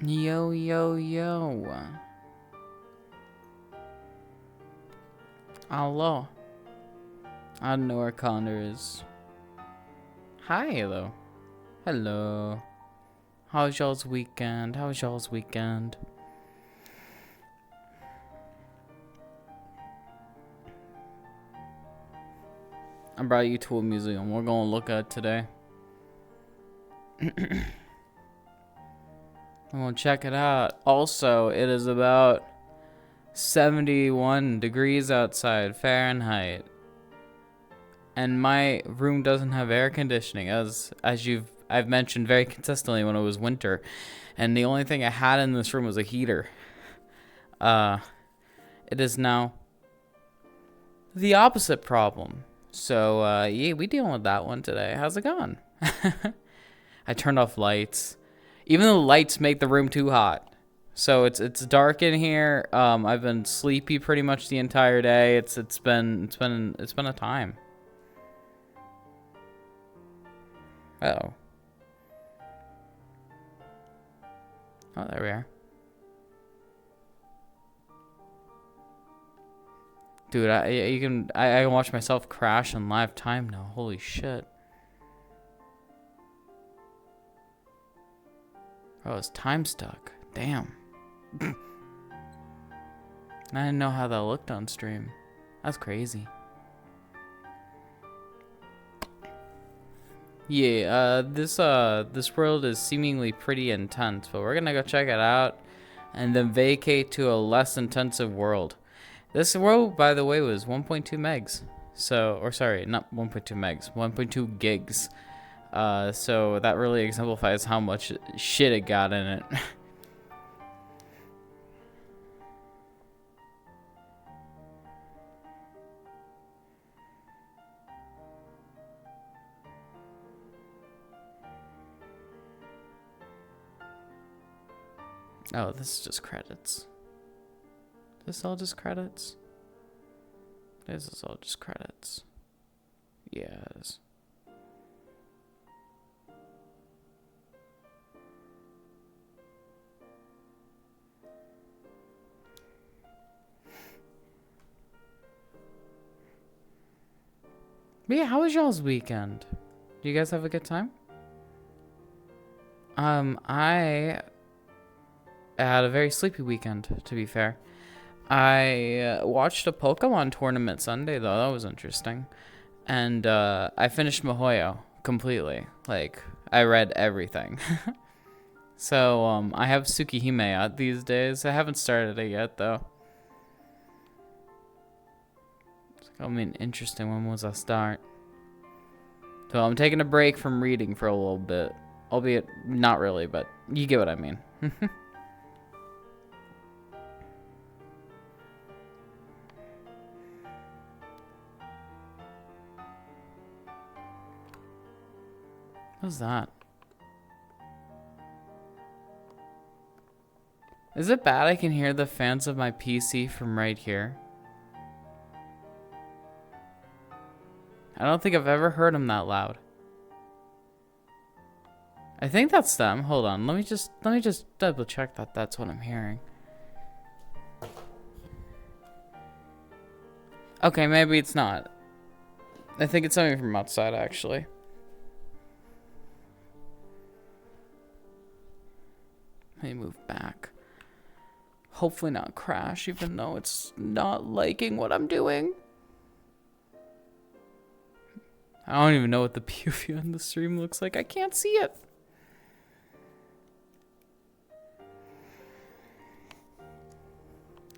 Yo, yo, yo. Hello. I don't know where Connor is. Hi, hello. Hello. How's y'all's weekend? How's y'all's weekend? I brought you to a museum we're gonna look at today. I'm gonna check it out. Also, it is about 71 degrees outside Fahrenheit. And my room doesn't have air conditioning, as I've mentioned very consistently when it was winter. And the only thing I had in this room was a heater. It is now the opposite problem. So, yeah, we dealing with that one today. How's it going? I turned off lights. Even the lights make the room too hot. So it's dark in here. I've been sleepy pretty much the entire day. It's been a time. Uh-oh. Oh, there we are. Dude, I can watch myself crash in live time now. Holy shit. Oh, it's time stuck. Damn. I didn't know how that looked on stream. That's crazy. Yeah, this world is seemingly pretty intense, but we're gonna go check it out and then vacate to a less intensive world. This world, by the way, was 1.2 megs. So, or sorry, not 1.2 megs, 1.2 gigs. So that really exemplifies how much shit it got in it. Oh, this is just credits. This all just credits? This is all just credits. Yes. But yeah, how was y'all's weekend? Do you guys have a good time? I had a very sleepy weekend, to be fair. I watched a Pokemon tournament Sunday, though. That was interesting. And I finished Mihoyo completely. Like, I read everything. So, I have Tsukihime out these days. I haven't started it yet, though. I mean, interesting. When was I start? So, I'm taking a break from reading for a little bit. Albeit, not really, but you get what I mean. What's that? Is it bad I can hear the fans of my PC from right here? I don't think I've ever heard them that loud. I think that's them. Hold on. Let me just double check that that's what I'm hearing. Okay, maybe it's not. I think it's something from outside, actually. Let me move back. Hopefully not crash, even though it's not liking what I'm doing. I don't even know what the POV on the stream looks like. I can't see it.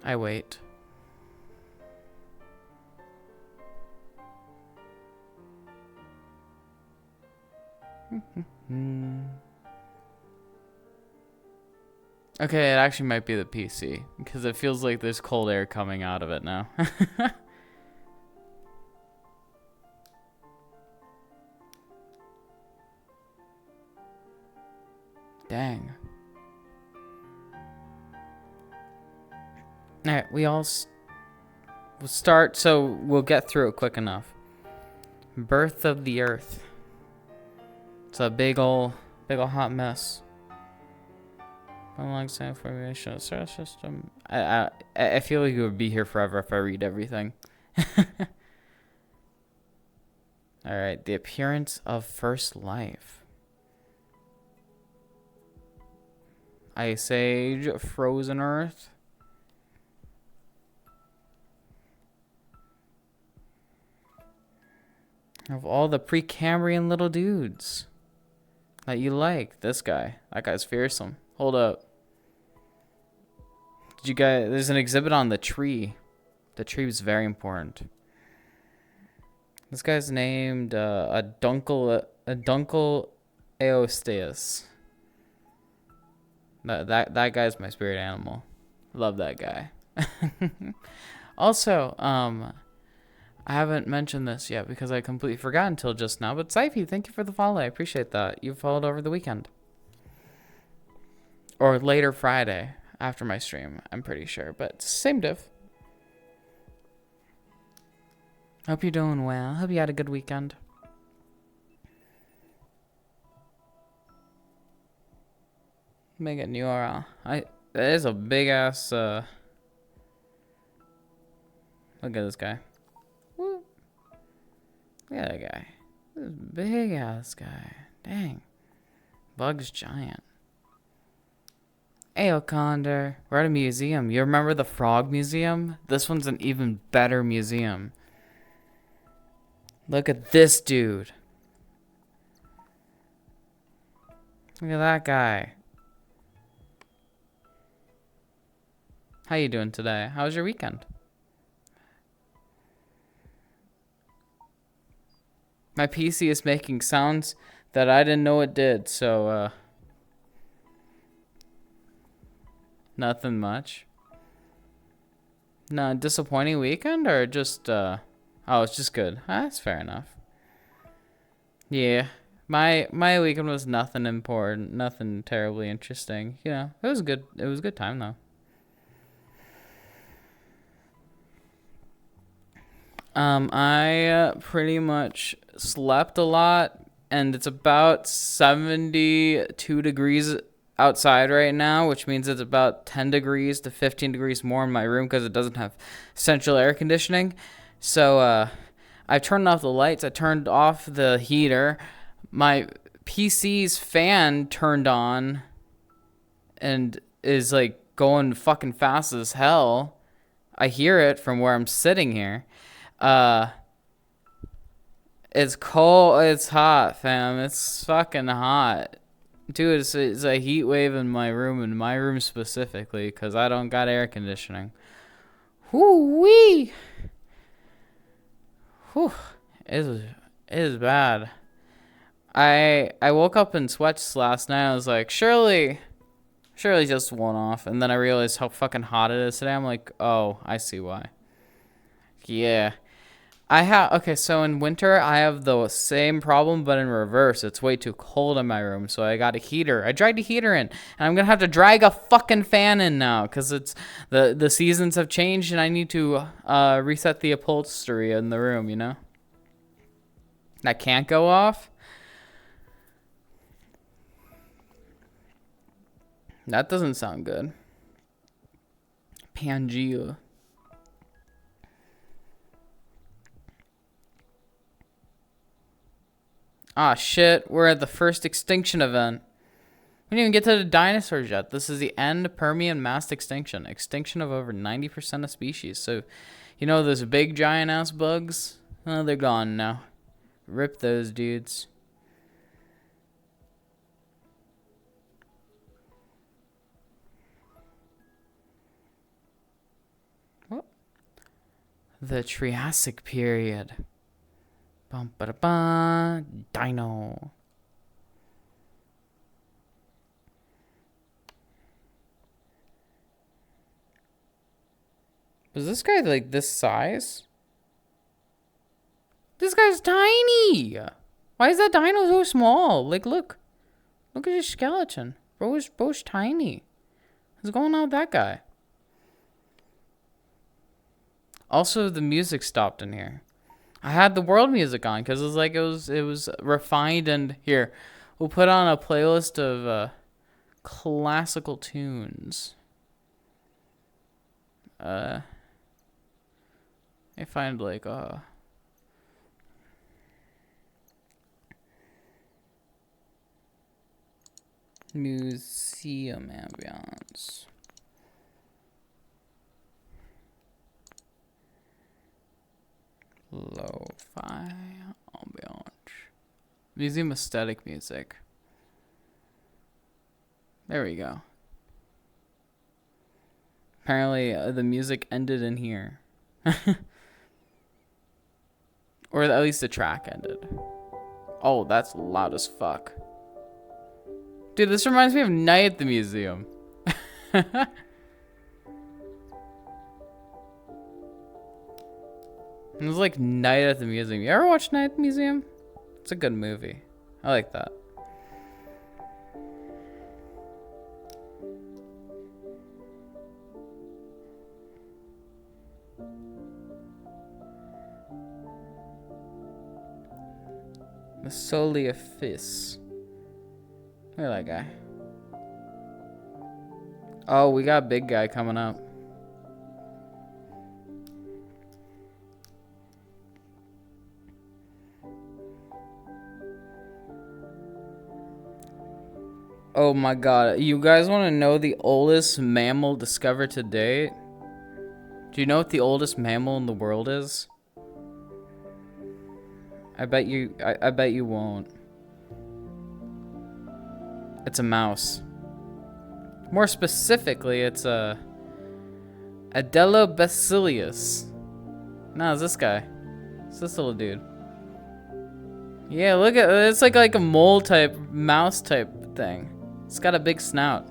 I wait. Okay, it actually might be the PC, because it feels like there's cold air coming out of it now. Dang. Alright, we'll start, so we'll get through it quick enough. Birth of the Earth. It's a big ol' hot mess. Alongside formation of the solar system. I feel like you would be here forever if I read everything. Alright, the appearance of first life. Ice Age, frozen earth. Of all the Precambrian little dudes that you like, this guy. That guy's fearsome. Hold up. Did you guys... There's an exhibit on the tree. The tree was very important. This guy's named a Dunkel Aosteus. That guy's my spirit animal. Love that guy. Also, I haven't mentioned this yet because I completely forgot until just now. But Saifi, thank you for the follow. I appreciate that. You followed over the weekend. Or later Friday after my stream, I'm pretty sure. But same diff. Hope you're doing well. Hope you had a good weekend. Make a new URL. That is a big ass. Look at this guy. Woo. Look at that guy. This big ass guy. Dang. Bug's giant. Ayo, Condor. We're at a museum. You remember the Frog Museum? This one's an even better museum. Look at this dude. Look at that guy. How you doing today? How was your weekend? My PC is making sounds that I didn't know it did, so nothing much. No, disappointing weekend or just oh, it's just good. That's fair enough. Yeah. My weekend was nothing important, nothing terribly interesting. You know, it was good. It was a good time though. I pretty much slept a lot, and it's about 72 degrees outside right now, which means it's about 10 degrees to 15 degrees more in my room because it doesn't have central air conditioning. So I turned off the lights. I turned off the heater. My PC's fan turned on and is like going fucking fast as hell. I hear it from where I'm sitting here. It's cold. It's hot, fam. It's fucking hot. Dude, it's a heat wave in my room specifically, because I don't got air conditioning. Whoo-wee! Whew. It is bad. I woke up in sweats last night. I was like, surely just one off. And then I realized how fucking hot it is today. I'm like, oh, I see why. Yeah. Okay, so in winter, I have the same problem, but in reverse. It's way too cold in my room, so I got a heater. I dragged a heater in, and I'm going to have to drag a fucking fan in now, because it's the seasons have changed, and I need to reset the upholstery in the room, you know? That can't go off? That doesn't sound good. Pangea. Ah, shit. We're at the first extinction event. We didn't even get to the dinosaurs yet. This is the end of Permian mass extinction. Extinction of over 90% of species. So, you know those big giant-ass bugs? Oh, they're gone now. Rip those dudes. What? The Triassic period. Bum, ba, da, ba, dino. Was this guy like this size? This guy's tiny. Why is that dino so small? Like, look at his skeleton. Bro's tiny. What's going on with that guy? Also, the music stopped in here. I had the world music on because it was like it was refined, and here we'll put on a playlist of classical tunes. I find like museum ambience. Lo-fi ambiance. Museum aesthetic music. There we go. Apparently, the music ended in here. Or at least the track ended. Oh, that's loud as fuck. Dude, this reminds me of Night at the Museum. It was like Night at the Museum. You ever watch Night at the Museum? It's a good movie. I like that. The Soliafis. Look at that guy. Oh, we got big guy coming up. Oh my god. You guys want to know the oldest mammal discovered to date? Do you know what the oldest mammal in the world is? I bet you won't. It's a mouse. More specifically, it's a Adelobacillus. No, it's this guy. It's this little dude. Yeah, look at it's like a mole type, mouse type thing. It's got a big snout.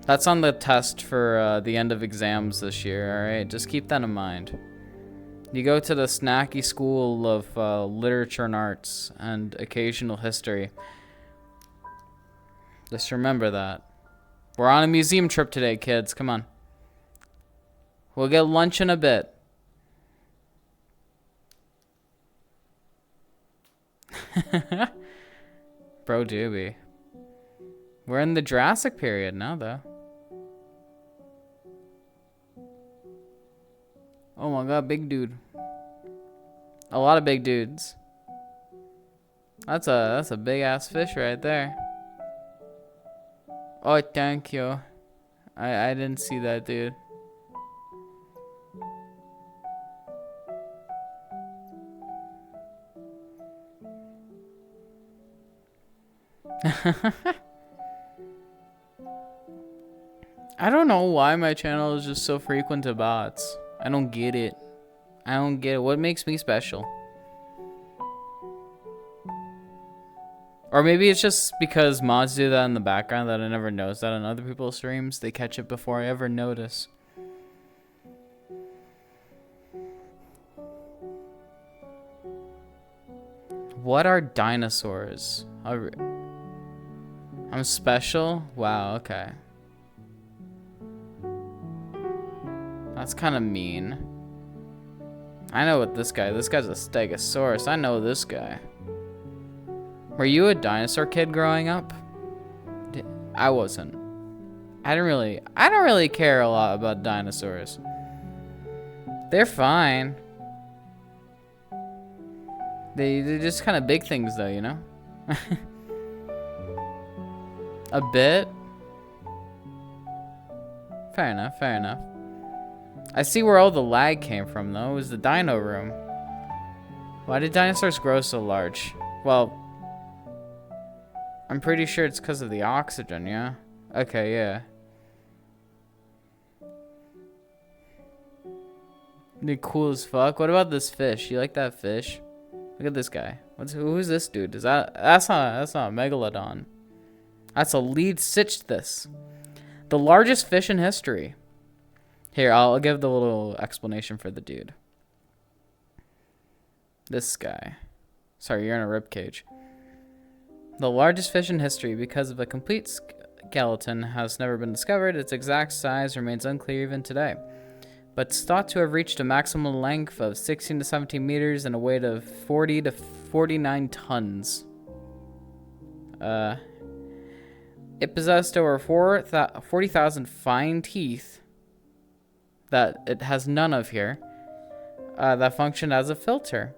That's on the test for the end of exams this year, alright? Just keep that in mind. You go to the snacky school of literature and arts and occasional history. Just remember that. We're on a museum trip today, kids. Come on. We'll get lunch in a bit. Bro doobie. We're in the Jurassic period now, though. Oh my god, big dude. A lot of big dudes. That's a big ass fish right there. Oh, thank you. I didn't see that, dude. I don't know why my channel is just so frequent to bots. I don't get it. I don't get it. What makes me special? Or maybe it's just because mods do that in the background that I never notice that on other people's streams. They catch it before I ever notice. What are dinosaurs? I'm special? Wow, okay. That's kind of mean. I know what this guy's a stegosaurus. I know this guy. Were you a dinosaur kid growing up? I wasn't. I don't really care a lot about dinosaurs. They're fine. They're just kind of big things though, you know? A bit? Fair enough, fair enough. I see where all the lag came from though. It was the dino room. Why did dinosaurs grow so large? Well, I'm pretty sure it's because of the oxygen, yeah? Okay, yeah. They're cool as fuck. What about this fish? You like that fish? Look at this guy. Who's this dude? That's not a megalodon. That's a lead Sichthys. The largest fish in history. Here, I'll give the little explanation for the dude. This guy. Sorry, you're in a ribcage. The largest fish in history, because of a complete skeleton, has never been discovered. Its exact size remains unclear even today. but it's thought to have reached a maximum length of 16 to 17 meters and a weight of 40 to 49 tons. It possessed over 40,000 fine teeth that it has none of here, that function as a filter.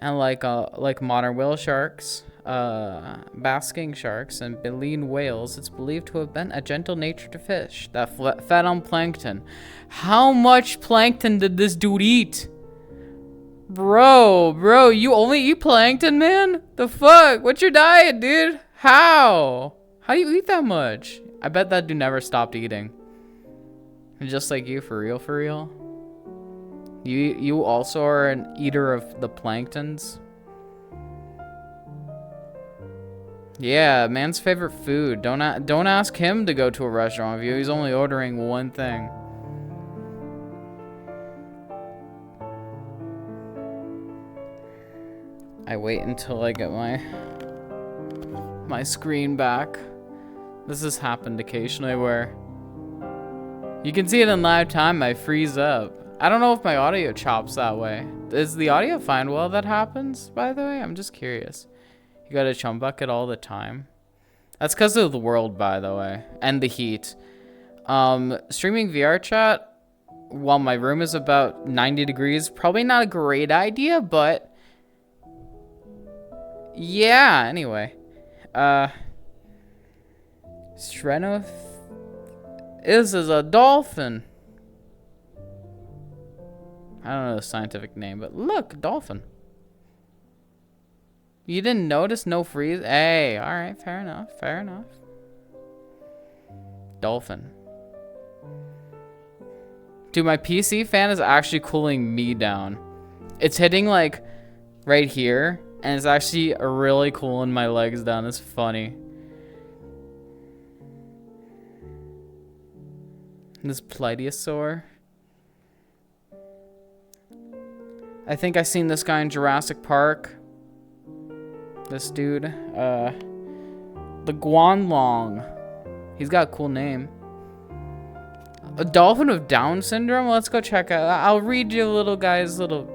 And like modern whale sharks, basking sharks, and baleen whales, it's believed to have been a gentle-natured fish that fed on plankton. How much plankton did this dude eat? Bro, you only eat plankton, man? The fuck? What's your diet, dude? How do you eat that much? I bet that dude never stopped eating. Just like you, for real? You also are an eater of the planktons? Yeah, man's favorite food. Don't ask him to go to a restaurant with you. He's only ordering one thing. I wait until I get my screen back. This has happened occasionally where you can see it in live time. I freeze up. I don't know if my audio chops that way. Is the audio fine while that happens, by the way? I'm just curious. You got a chum bucket all the time? That's because of the world, by the way, and the heat. Streaming VRChat while my room is about 90 degrees, probably not a great idea, but yeah, anyway. Strenoth is a dolphin. I don't know the scientific name, but look, dolphin. You didn't notice no freeze? Hey, alright, fair enough. Dolphin. Dude, my PC fan is actually cooling me down. It's hitting like right here, and it's actually really cooling my legs down. It's funny. This Plesiosaur. I think I seen this guy in Jurassic Park. This dude. The Guanlong. He's got a cool name. A dolphin with Down syndrome? Let's go check out. I'll read you little guy's little...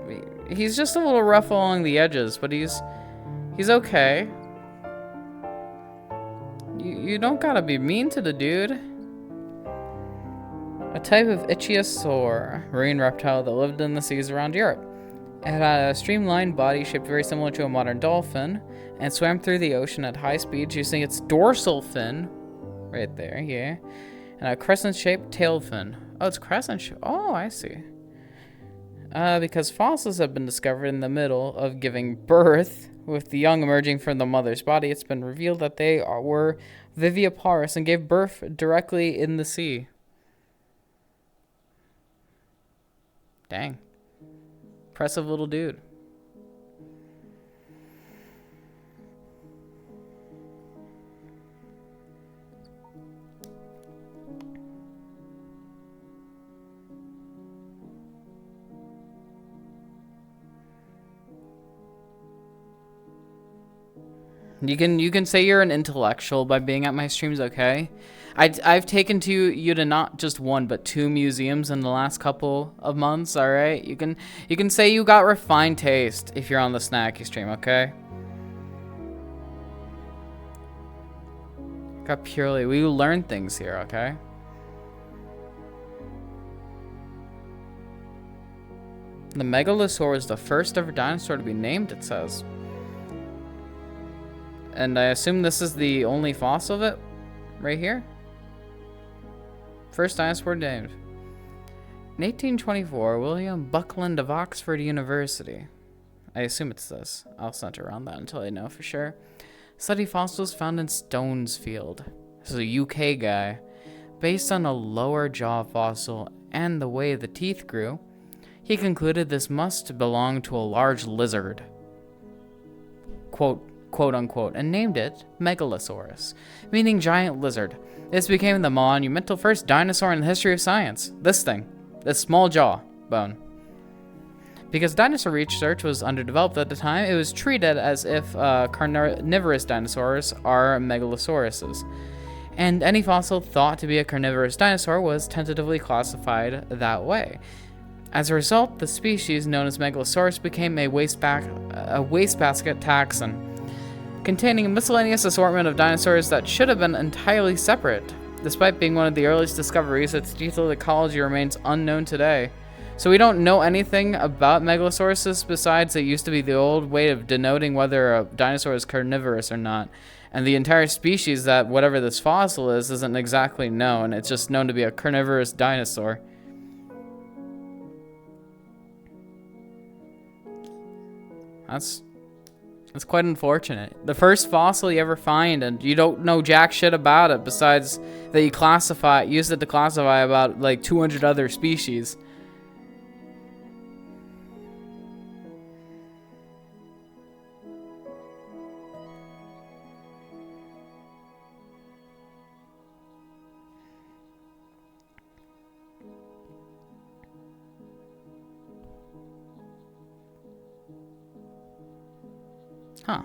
He's just a little rough along the edges, but he's okay. You don't gotta be mean to the dude. A type of ichthyosaur, marine reptile that lived in the seas around Europe. It had a streamlined body shaped very similar to a modern dolphin and swam through the ocean at high speeds using its dorsal fin, right there, here, and a crescent-shaped tail fin. Oh, it's crescent-shaped. Oh, I see. Because fossils have been discovered in the middle of giving birth, with the young emerging from the mother's body, it's been revealed that they were viviparous and gave birth directly in the sea. Dang. Impressive little dude. You can say you're an intellectual by being at my streams, okay? I've taken you to not just one but 2 museums in the last couple of months, all right? You can say you got refined taste if you're on the snacky stream, okay? Got purely, we learn things here, okay? The Megalosaur is the first ever dinosaur to be named, it says. And I assume this is the only fossil of it, right here. First dinosaur named. In 1824, William Buckland of Oxford University, I assume it's this, I'll center around that until I know for sure, studied fossils found in Stonesfield. This is a UK guy. Based on a lower jaw fossil and the way the teeth grew, he concluded this must belong to a large lizard. Quote unquote, and named it Megalosaurus, meaning giant lizard. This became the monumental first dinosaur in the history of science. This small jaw bone. Because dinosaur research was underdeveloped at the time, it was treated as if carnivorous dinosaurs are megalosauruses. And any fossil thought to be a carnivorous dinosaur was tentatively classified that way. As a result, the species known as Megalosaurus became a wastebasket taxon, containing a miscellaneous assortment of dinosaurs that should have been entirely separate. Despite being one of the earliest discoveries, its detailed ecology remains unknown today. So we don't know anything about Megalosauruses besides it used to be the old way of denoting whether a dinosaur is carnivorous or not. And the entire species that whatever this fossil is isn't exactly known. It's just known to be a carnivorous dinosaur. That's quite unfortunate. The first fossil you ever find, and you don't know jack shit about it besides that you use it to classify about like 200 other species. Huh.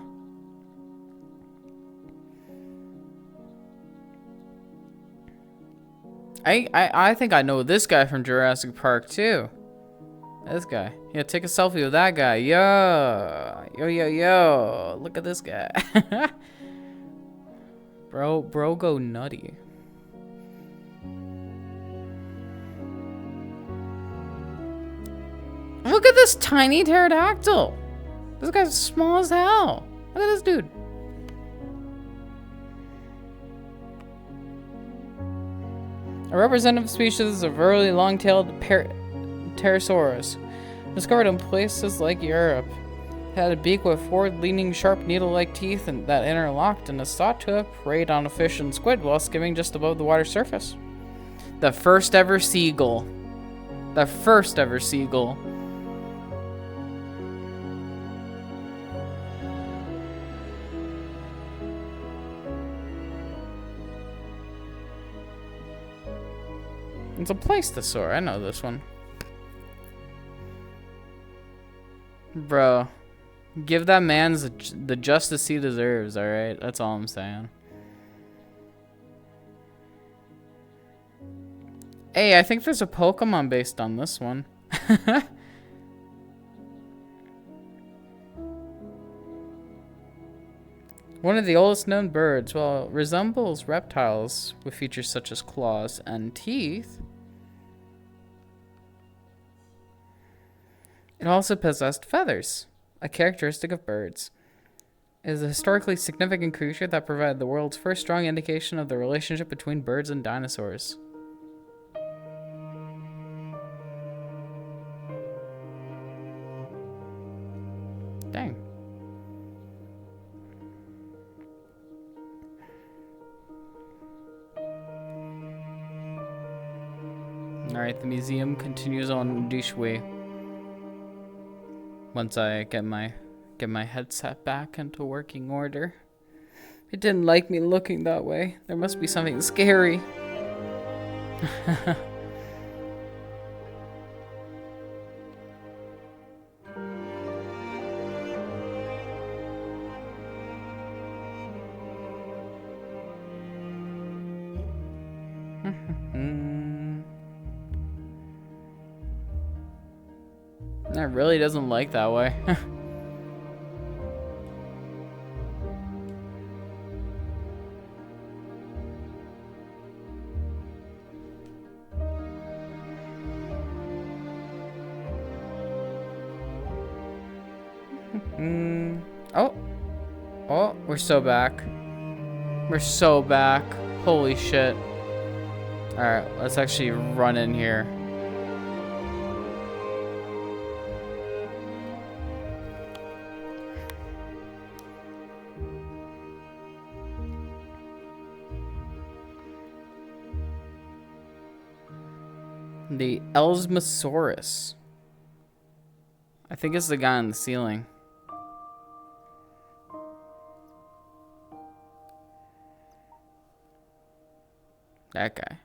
I think I know this guy from Jurassic Park too. This guy. Yeah, take a selfie with that guy. Yo. Look at this guy. Bro go nutty. Look at this tiny pterodactyl. This guy's small as hell. Look at this dude. A representative species of early long-tailed pterosaurus, discovered in places like Europe. It had a beak with forward-leaning, sharp, needle-like teeth and that interlocked, and is thought to have preyed on a fish and squid while skimming just above the water surface. The first ever seagull. The first ever seagull. It's a pleistousaur. I know this one. Bro, give that man the justice he deserves, alright? That's all I'm saying. Hey, I think there's a Pokemon based on this one. One of the oldest known birds, well, resembles reptiles with features such as claws and teeth. It also possessed feathers, a characteristic of birds. It is a historically significant creature that provided the world's first strong indication of the relationship between birds and dinosaurs. Dang. Alright, the museum continues on Dishui. Once I get my headset back into working order. It didn't like me looking that way. There must be something scary. It really doesn't like that way. Oh, we're so back. We're so back. Holy shit. Alright, let's actually run in here. The Elsmosaurus. I think it's the guy on the ceiling. That guy.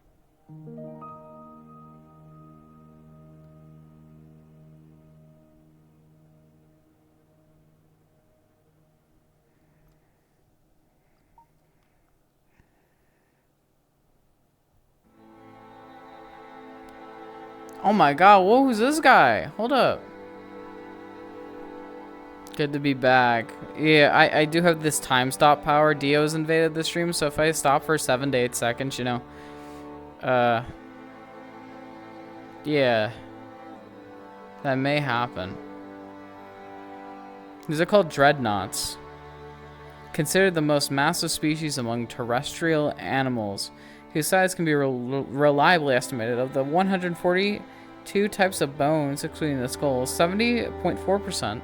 Oh my god, whoa, who's this guy? Hold up. Good to be back. Yeah, I do have this time stop power. Dio's invaded the stream, so if I stop for 7 to 8 seconds, you know. Yeah. That may happen. These are called dreadnoughts. Considered the most massive species among terrestrial animals, whose size can be reliably estimated. Of the 142 types of bones, excluding the skulls, 70.4%.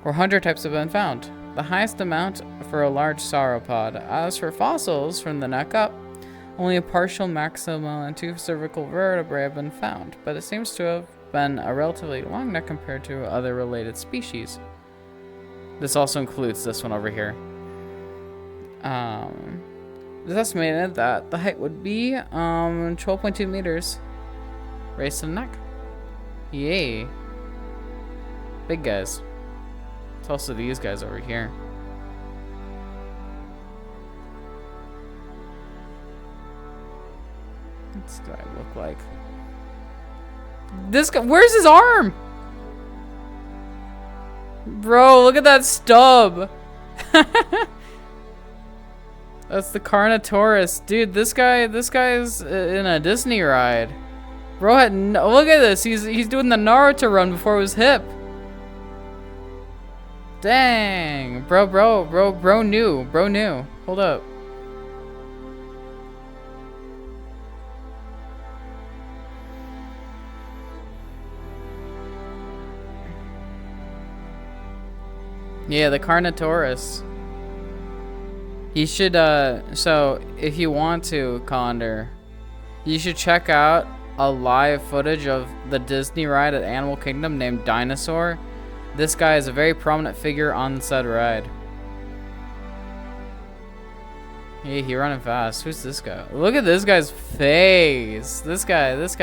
or 100 types have been found, the highest amount for a large sauropod. As for fossils from the neck up, only a partial maximal and 2 cervical vertebrae have been found, but it seems to have been a relatively long neck compared to other related species. This also includes this one over here. It's estimated that the height would be 12.2 meters. Raised to the neck. Yay. Big guys. It's also these guys over here. What's this guy look like? This guy, where's his arm? Bro, look at that stub. That's the Carnotaurus. Dude, this guy is in a Disney ride. Bro had no, look at this. He's doing the Naruto run before it was hip. Dang, bro new. Hold up. Yeah, the Carnotaurus. You should, so if you want to, Condor, you should check out a live footage of the Disney ride at Animal Kingdom named Dinosaur. This guy is a very prominent figure on said ride. Hey, he running fast. Who's this guy? Look at this guy's face. This guy. That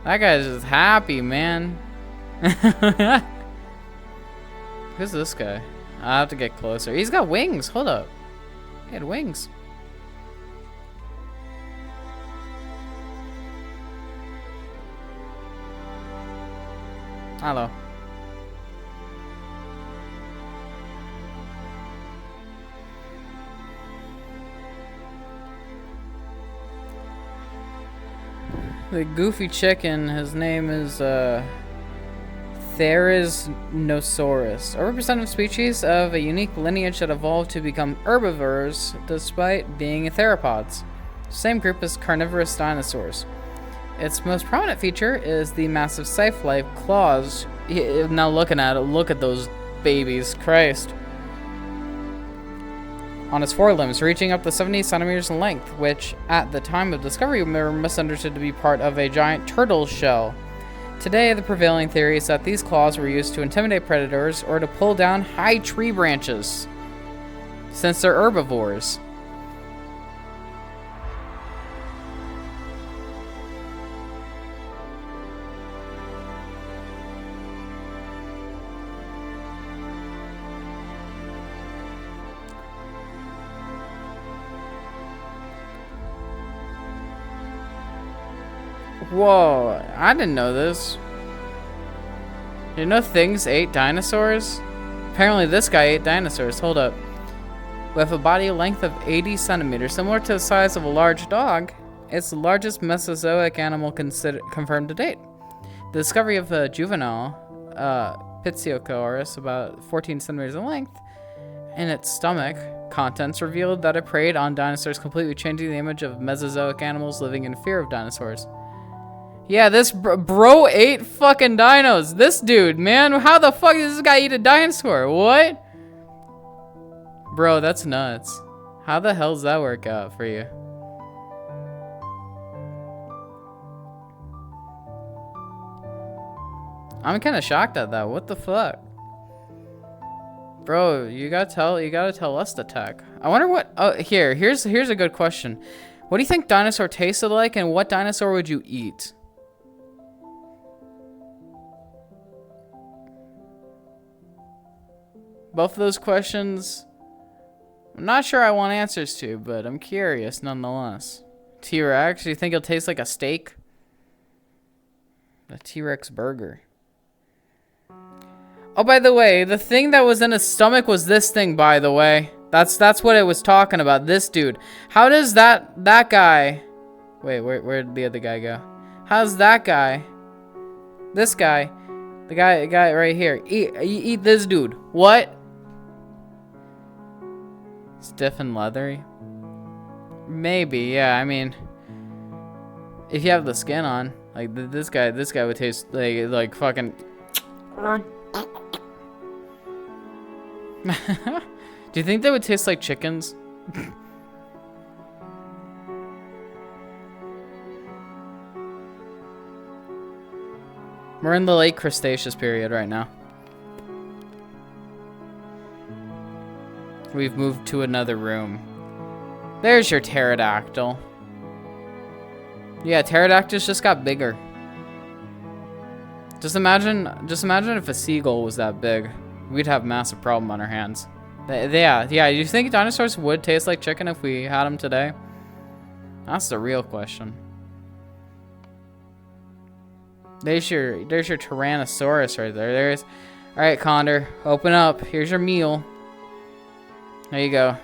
guy's just happy, man. Who's this guy? I have to get closer. He's got wings. Hold up. He had wings. Hello. The goofy chicken, his name is Theriznosaurus, a representative species of a unique lineage that evolved to become herbivores despite being theropods. Same group as carnivorous dinosaurs. Its most prominent feature is the massive scythe-like claws. Now looking at it, look at those babies, Christ. On its forelimbs, reaching up to 70 centimeters in length, which at the time of discovery were misunderstood to be part of a giant turtle shell. Today, the prevailing theory is that these claws were used to intimidate predators or to pull down high tree branches, since they're herbivores. Whoa, I didn't know this. You know things ate dinosaurs? Apparently this guy ate dinosaurs. Hold up. With a body length of 80 centimeters, similar to the size of a large dog, it's the largest Mesozoic animal confirmed to date. The discovery of a juvenile Piziosaurus, about 14 centimeters in length, in its stomach contents revealed that it preyed on dinosaurs, completely changing the image of Mesozoic animals living in fear of dinosaurs. Yeah, this bro ate fucking dinos. This dude, man, how the fuck does this guy eat a dinosaur? What? Bro, that's nuts. How the hell does that work out for you? I'm kind of shocked at that. What the fuck? Bro, you gotta tell us the tech. I wonder what, oh, here's a good question. What do you think dinosaur tasted like, and what dinosaur would you eat? Both of those questions, I'm not sure I want answers to, but I'm curious nonetheless. T-Rex, do you think it'll taste like a steak? A T-Rex burger. Oh, by the way, the thing that was in his stomach was this thing, by the way. That's what it was talking about, this dude. How does that guy... Wait, where'd the other guy go? How's that guy? This guy. The guy right here. Eat this dude. What? Stiff and leathery? Maybe, yeah, I mean... If you have the skin on, like this guy would taste like fucking. Do you think they would taste like chickens? We're in the late Cretaceous period right now. We've moved to another room. There's your pterodactyl. Yeah, pterodactyls just got bigger. Just imagine if a seagull was that big. We'd have a massive problem on our hands. Yeah. Do you think dinosaurs would taste like chicken if we had them today? That's the real question. There's your Tyrannosaurus right there. All right, Condor, open up. Here's your meal. There you go.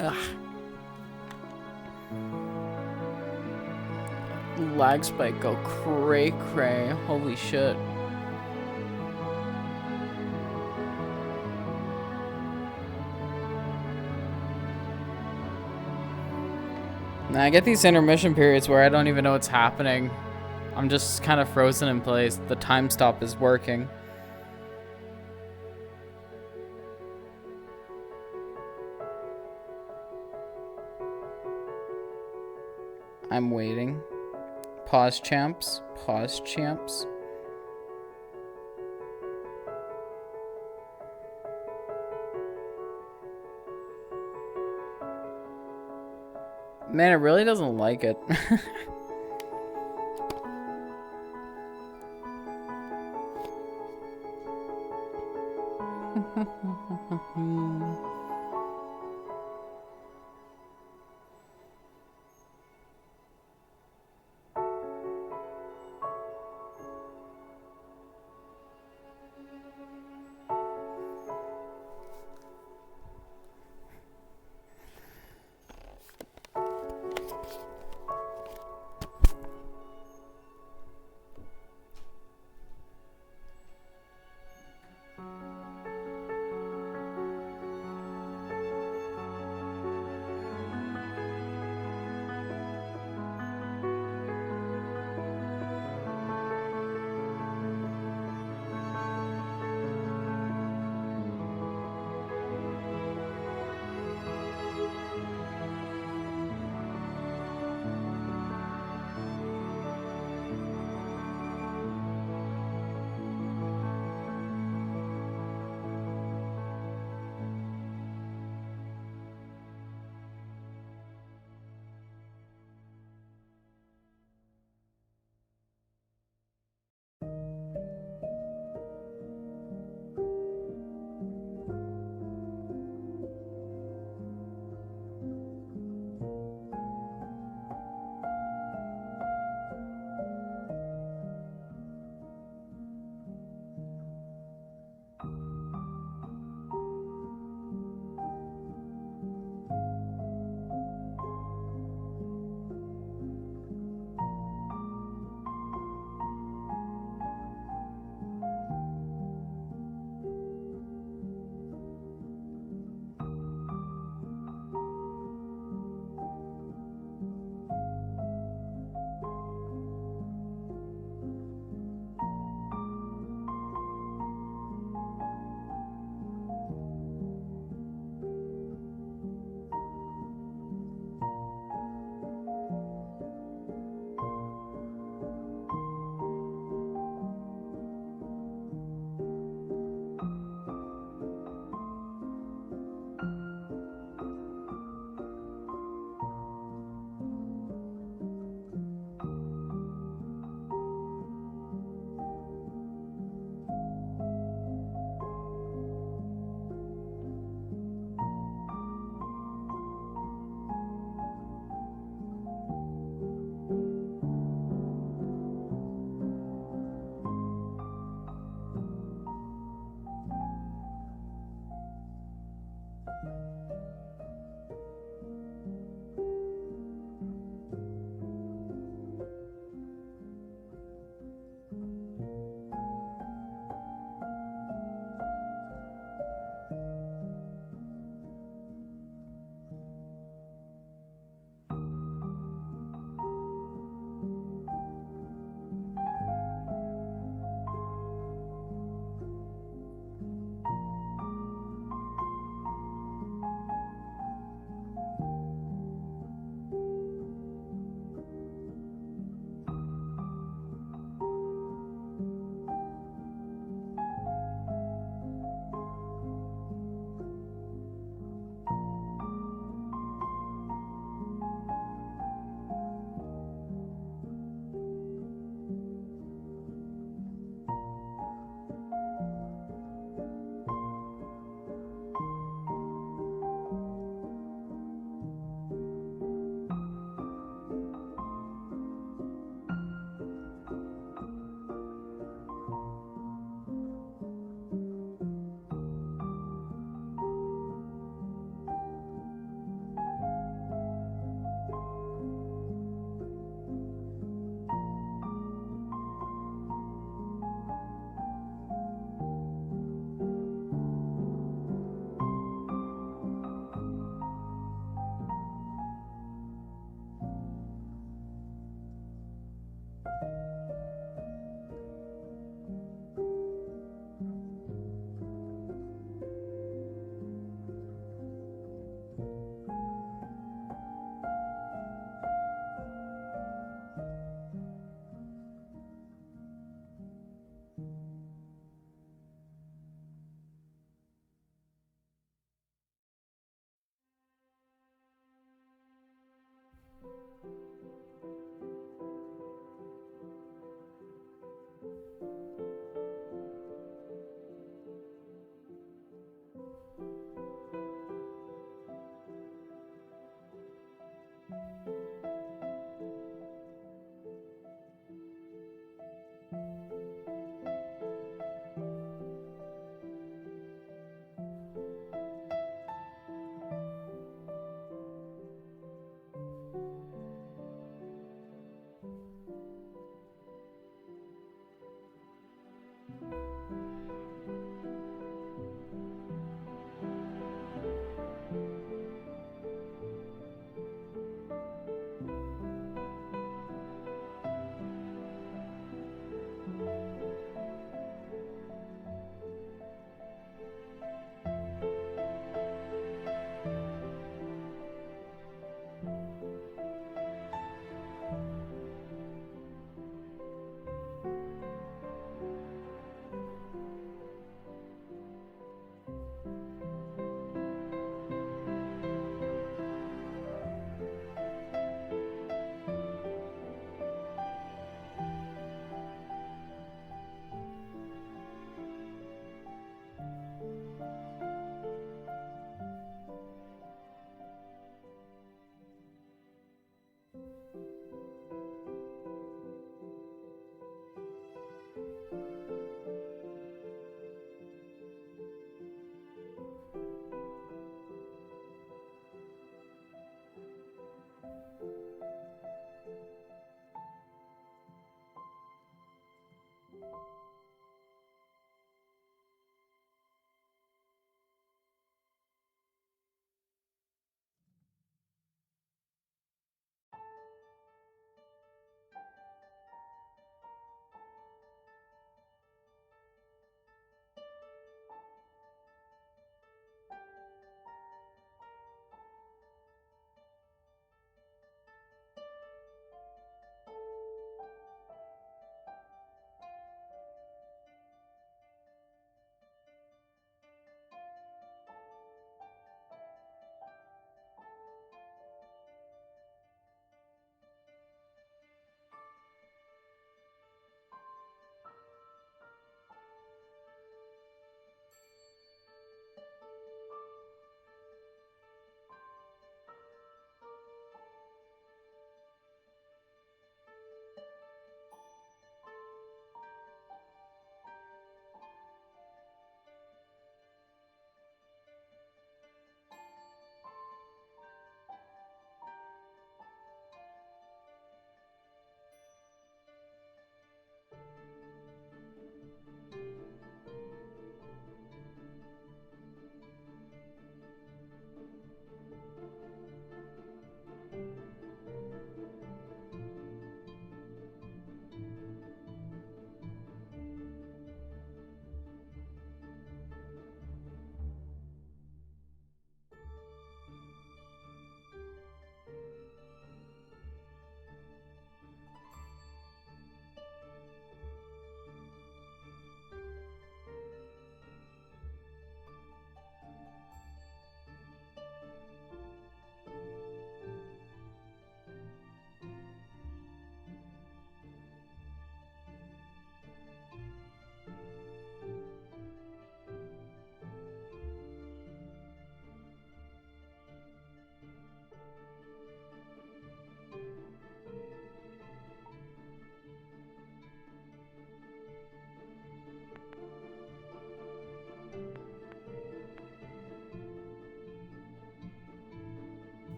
Ugh. Lag spike go cray cray. Holy shit. Now I get these intermission periods where I don't even know what's happening. I'm just kind of frozen in place. The time stop is working. I'm waiting. Pause, champs. Pause, champs. Man, it really doesn't like it.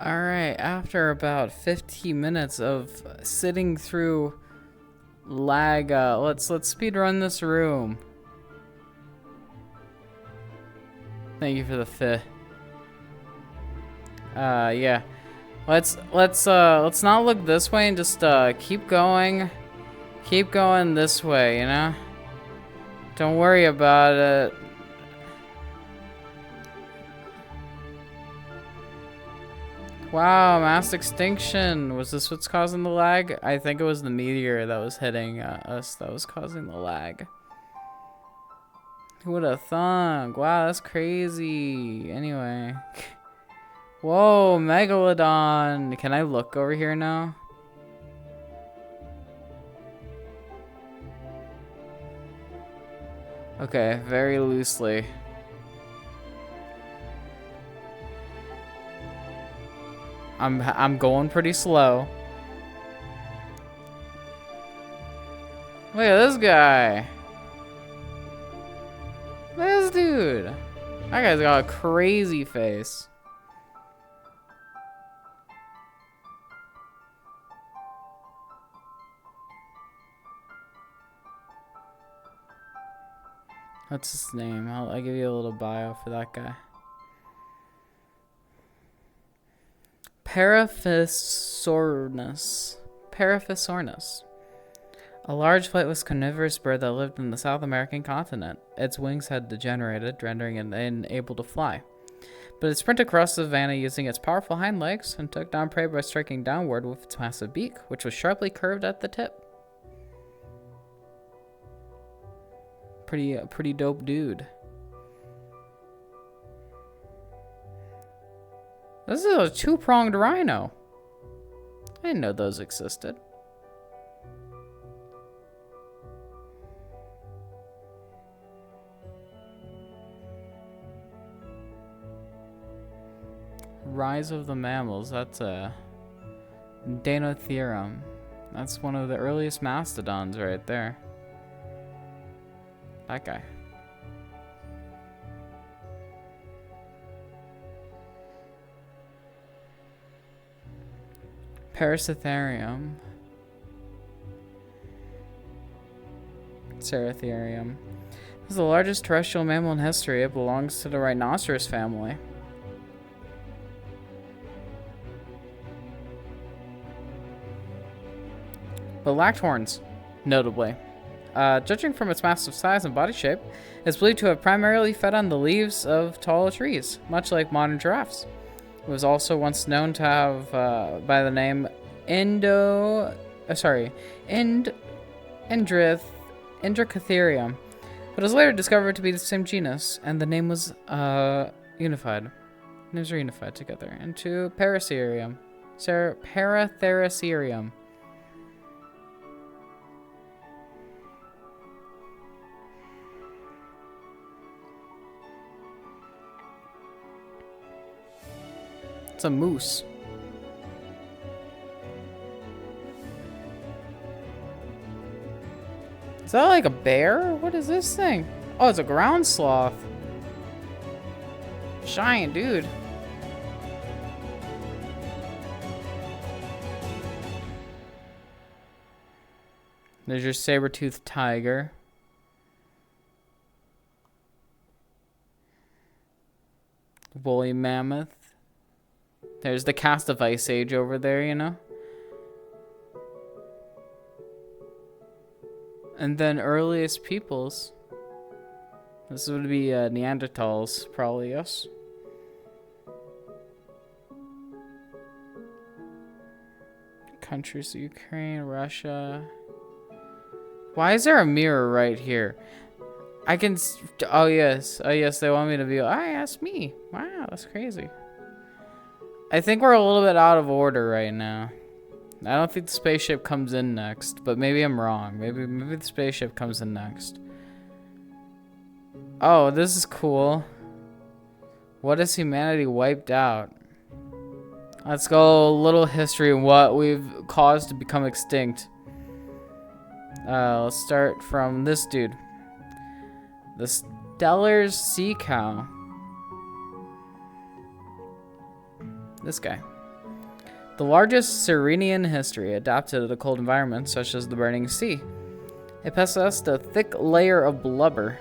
Alright, after about 15 minutes of sitting through lag, let's speed run this room. Thank you for the fit. Yeah. Let's not look this way and just keep going. Keep going this way, you know? Don't worry about it. Wow, mass extinction. Was this what's causing the lag? I think it was the meteor that was hitting us that was causing the lag. Who would have thunk? Wow, that's crazy. Anyway. Whoa, Megalodon. Can I look over here now? Okay, very loosely. I'm going pretty slow. Look at this guy. Look at this dude. That guy's got a crazy face. What's his name? I'll give you a little bio for that guy. Paraphisornis. Paraphisornis. A large flightless carnivorous bird that lived in the South American continent. Its wings had degenerated, rendering it unable to fly. But it sprinted across the savanna using its powerful hind legs and took down prey by striking downward with its massive beak, which was sharply curved at the tip. Pretty dope dude. This is a two-pronged rhino. I didn't know those existed. Rise of the mammals. That's a Dinosaur. That's one of the earliest mastodons right there. That guy. Paraceratherium. Ceratherium. This is the largest terrestrial mammal in history. It belongs to the rhinoceros family. But lacked horns, notably. Judging from its massive size and body shape, it's believed to have primarily fed on the leaves of tall trees, much like modern giraffes. It was also once known to have, by the name Indracatherium, but was later discovered to be the same genus, and the name was unified. Names were unified together into Paraceratherium. Paraceratherium. It's a moose. Is that like a bear? What is this thing? Oh, it's a ground sloth. Giant dude. There's your saber-toothed tiger. Woolly mammoth. There's the cast of Ice Age over there, you know? And then earliest peoples. This would be Neanderthals, probably, yes? Countries, Ukraine, Russia. Why is there a mirror right here? I can... Oh, yes. Oh, yes, they want me to be... Oh, that's me. Wow, that's crazy. I think we're a little bit out of order right now. I don't think the spaceship comes in next, but maybe I'm wrong. Maybe the spaceship comes in next. Oh, this is cool. What has humanity wiped out? Let's go a little history of what we've caused to become extinct. Let's start from this dude. The Stellar's sea cow. This guy. The largest sirenia in history, adapted to cold environments such as the burning sea. It possessed a thick layer of blubber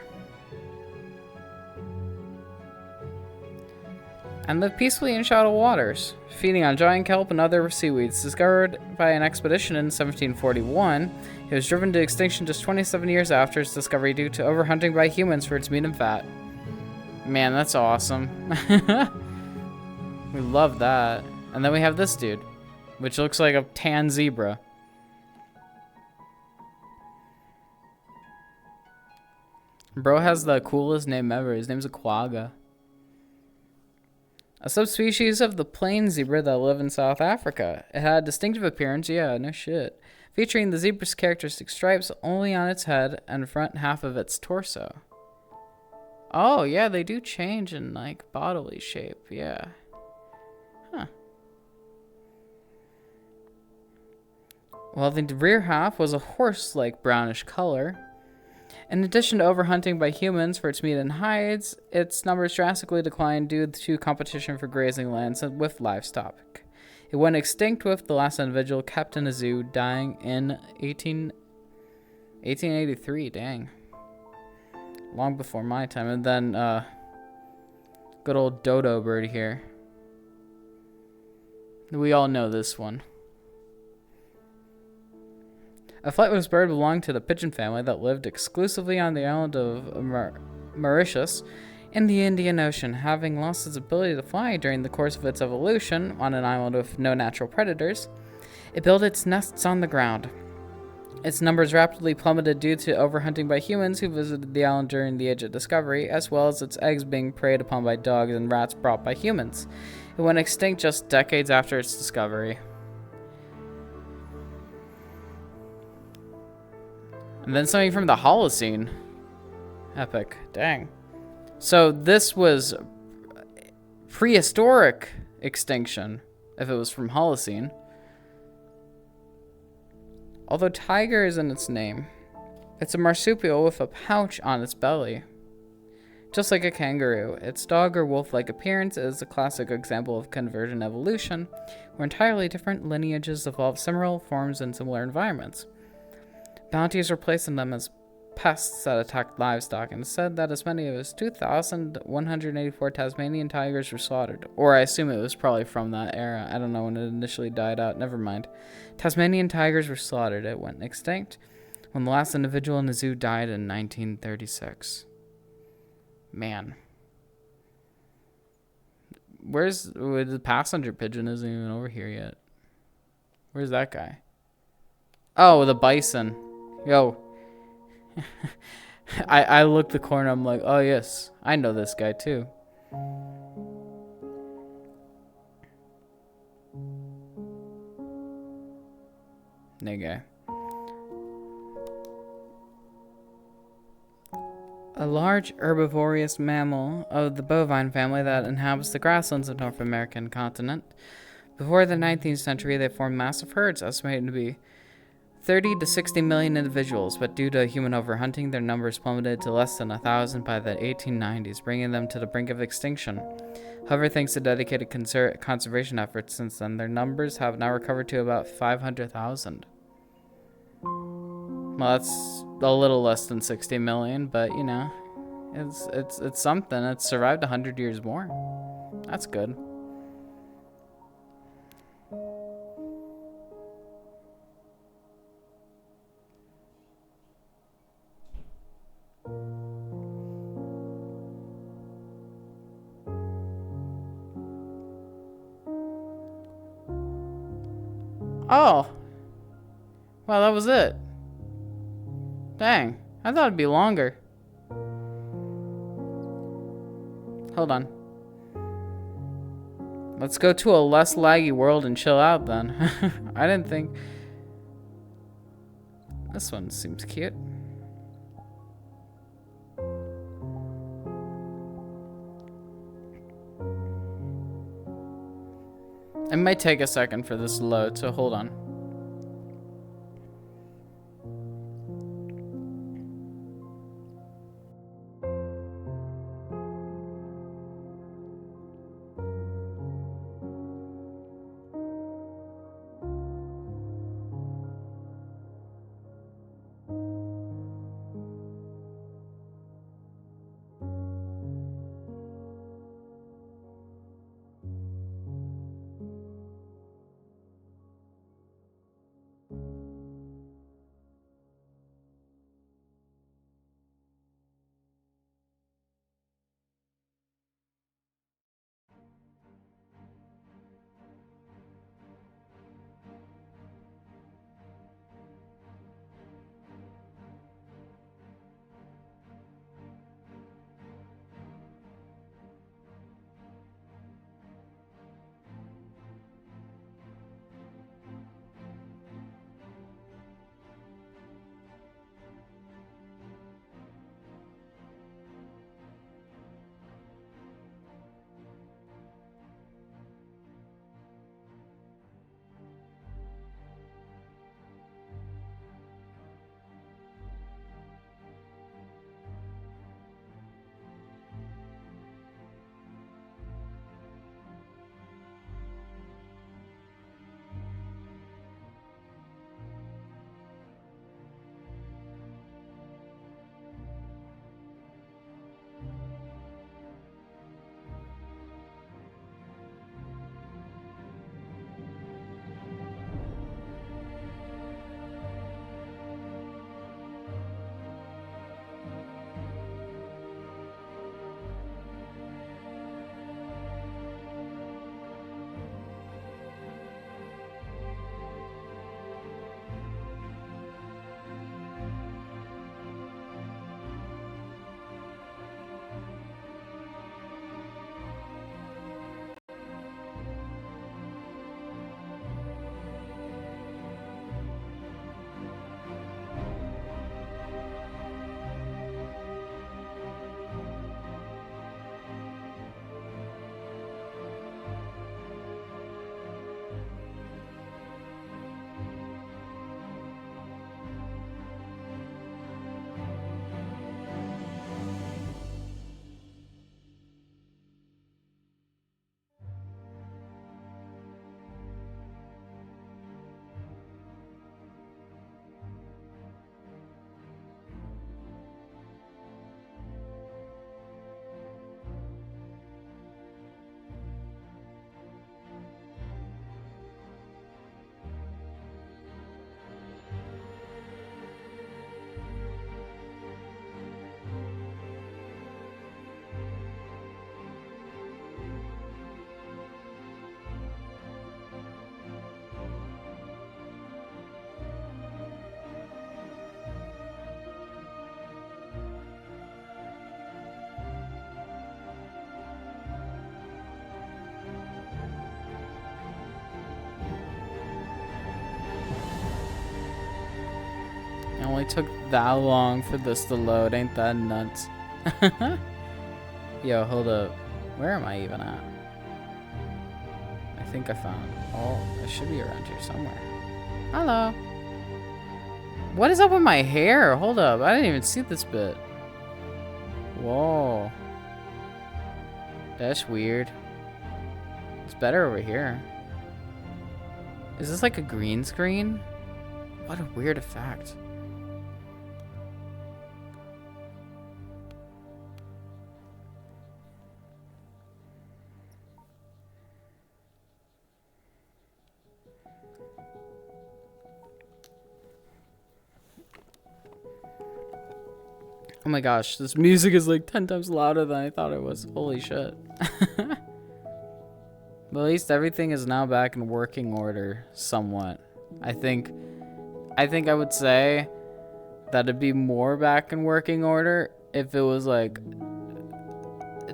and lived peacefully in shallow waters, feeding on giant kelp and other seaweeds. Discovered by an expedition in 1741, it was driven to extinction just 27 years after its discovery due to overhunting by humans for its meat and fat. Man, that's awesome. We love that. And then we have this dude, which looks like a tan zebra. Bro has the coolest name ever. His name's a quagga. A subspecies of the plain zebra that live in South Africa. It had a distinctive appearance, yeah, no shit, featuring the zebra's characteristic stripes only on its head and front half of its torso. Oh, yeah, they do change in, like, bodily shape, yeah. Huh. Well, the rear half was a horse-like brownish color. In addition to overhunting by humans for its meat and hides, its numbers drastically declined due to competition for grazing lands with livestock. It went extinct with the last individual kept in a zoo dying in 1883, dang. Long before my time. And then, good old dodo bird here. We all know this one. A flightless bird belonged to the pigeon family that lived exclusively on the island of Mauritius in the Indian Ocean. Having lost its ability to fly during the course of its evolution on an island with no natural predators, it built its nests on the ground. Its numbers rapidly plummeted due to overhunting by humans who visited the island during the Age of Discovery, as well as its eggs being preyed upon by dogs and rats brought by humans. It went extinct just decades after its discovery. And then something from the Holocene. Epic. Dang. So this was prehistoric extinction, if it was from Holocene. Although tiger is in its name. It's a marsupial with a pouch on its belly. Just like a kangaroo, its dog or wolf-like appearance is a classic example of convergent evolution, where entirely different lineages evolve similar forms in similar environments. Bounties were placed on them as pests that attacked livestock, and said that as many as 2,184 Tasmanian tigers were slaughtered. Or I assume it was probably from that era. I don't know when it initially died out. Never mind. Tasmanian tigers were slaughtered. It went extinct when the last individual in the zoo died in 1936. Man. The passenger pigeon isn't even over here yet. Where's that guy? Oh, the bison. Yo. I looked the corner, I'm like, oh yes, I know this guy too. Nigga. A large herbivorous mammal of the bovine family that inhabits the grasslands of North American continent. Before the 19th century, they formed massive herds, estimated to be 30 to 60 million individuals, but due to human overhunting, their numbers plummeted to less than 1,000 by the 1890s, bringing them to the brink of extinction. However, thanks to dedicated conservation efforts since then, their numbers have now recovered to about 500,000. Well, that's a little less than 60 million, but you know, it's something. It's survived 100 years more. That's good. Oh. Wow, that was it. Dang. I thought it'd be longer. Hold on. Let's go to a less laggy world and chill out then. I didn't think... This one seems cute. It might take a second for this to load, so hold on. took that long for this to load. Ain't that nuts? Yo, hold up. Where am I even at? I think I found... Oh, I should be around here somewhere. Hello. What is up with my hair? Hold up. I didn't even see this bit. Whoa. That's weird. It's better over here. Is this like a green screen? What a weird effect. Oh my gosh, this music is like 10 times louder than I thought it was. Holy shit. But at least everything is now back in working order somewhat. I think I would say that it'd be more back in working order if it was like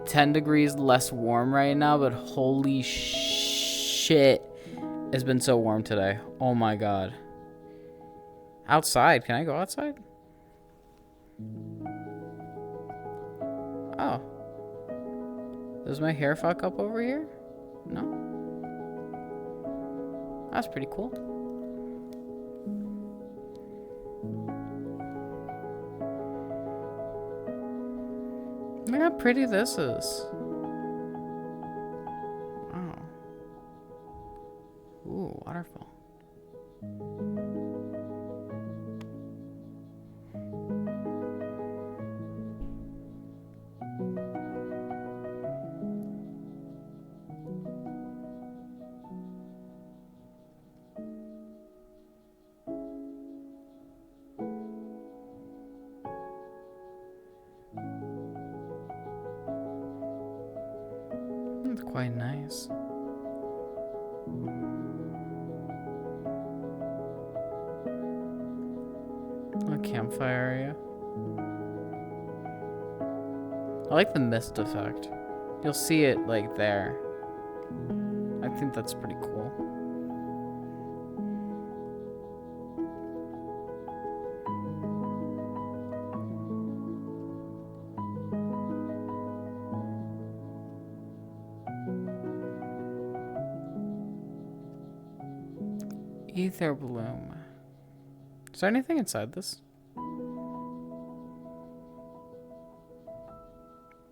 10 degrees less warm right now, but holy shit, it's been so warm today. Oh my god. Outside, can I go outside? Oh. Does my hair fuck up over here? No. That's pretty cool. Look how pretty this is. Wow. Ooh, waterfall. It's quite nice. A campfire area. I like the mist effect. You'll see it like there. I think that's pretty cool. Ether bloom. Is there anything inside this?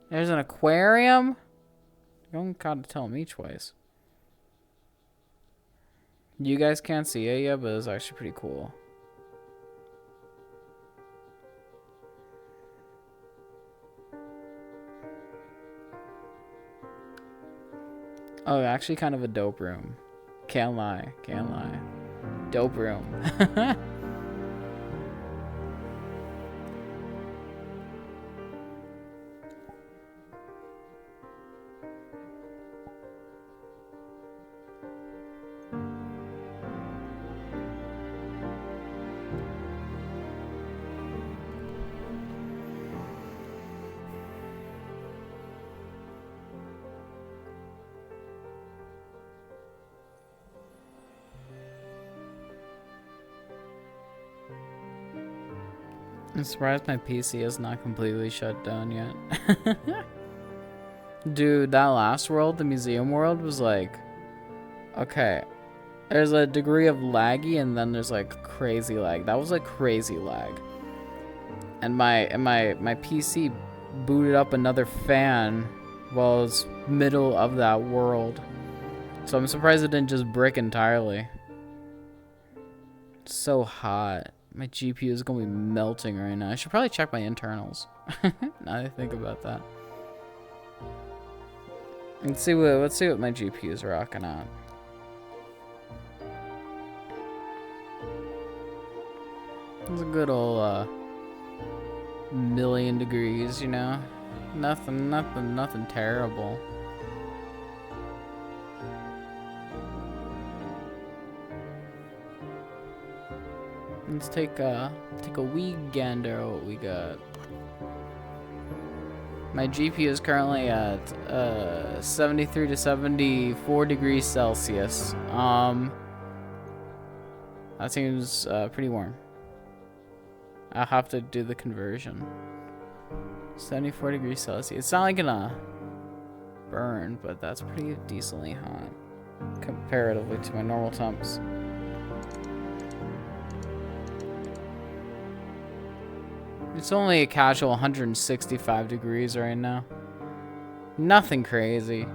There's an aquarium? You don't gotta tell me twice. You guys can't see it yet, but it's actually pretty cool. Oh, actually kind of a dope room. Can't lie, can't lie. Dope room. I'm surprised my PC is not completely shut down yet. Dude, that last world, the museum world, was like... Okay. There's a degree of laggy, and then there's like crazy lag. That was like crazy lag. And my PC booted up another fan while it was middle of that world. So I'm surprised it didn't just brick entirely. It's so hot. My GPU is gonna be melting right now. I should probably check my internals. Now that I think about that. Let's see what my GPU is rocking at. It's a good old million degrees, you know. Nothing terrible. Let's take a wee gander at what we got. My GPU is currently at 73 to 74 degrees Celsius. That seems pretty warm. I'll have to do the conversion. 74 degrees Celsius. It's not like gonna burn, but that's pretty decently hot comparatively to my normal temps. It's only a casual 165 degrees right now. Nothing crazy.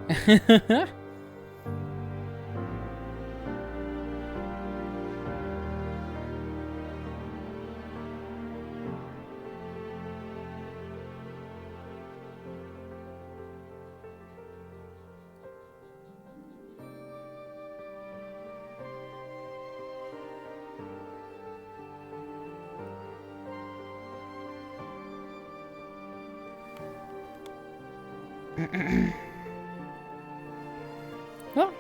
Well,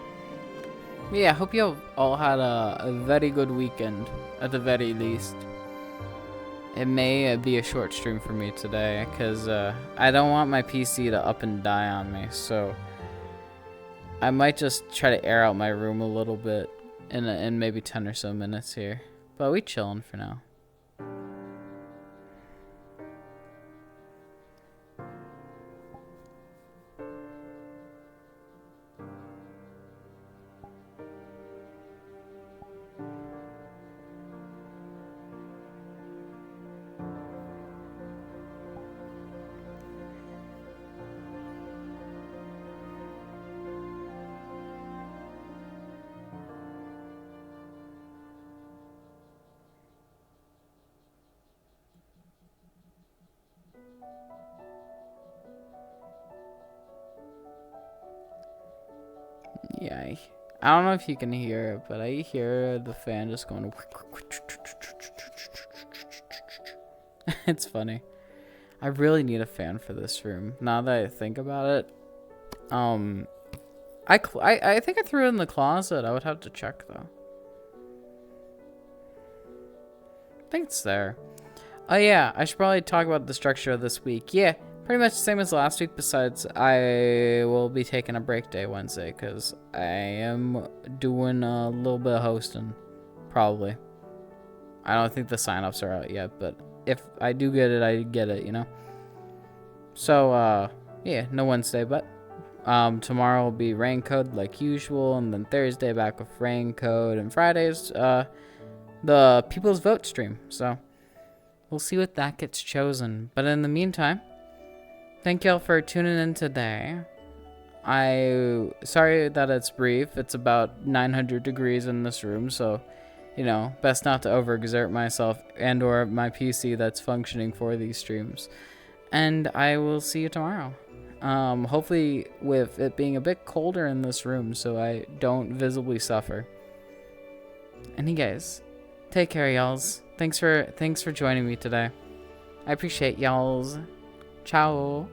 yeah, I hope you all had a very good weekend, at the very least. It may be a short stream for me today, because I don't want my PC to up and die on me, so I might just try to air out my room a little bit in maybe 10 or so minutes here. But we chilling for now. Yeah, I don't know if you can hear it, but I hear the fan just going. It's funny. I really need a fan for this room. Now that I think about it, I think I threw it in the closet. I would have to check though. I think it's there. Oh yeah, I should probably talk about the structure of this week. Yeah, pretty much the same as last week, besides I will be taking a break day Wednesday because I am doing a little bit of hosting, probably. I don't think the sign-ups are out yet, but if I do get it, I get it, you know? So, yeah, no Wednesday, but tomorrow will be rain code like usual, and then Thursday back with rain code, and Friday's the People's Vote stream, so we'll see what that gets chosen. But in the meantime, thank y'all for tuning in today. Sorry that it's brief. It's about 900 degrees in this room, so, you know, best not to overexert myself and or my PC that's functioning for these streams. And I will see you tomorrow. Hopefully with it being a bit colder in this room so I don't visibly suffer. And you guys, take care, y'alls. Thanks for joining me today. I appreciate y'alls. Ciao.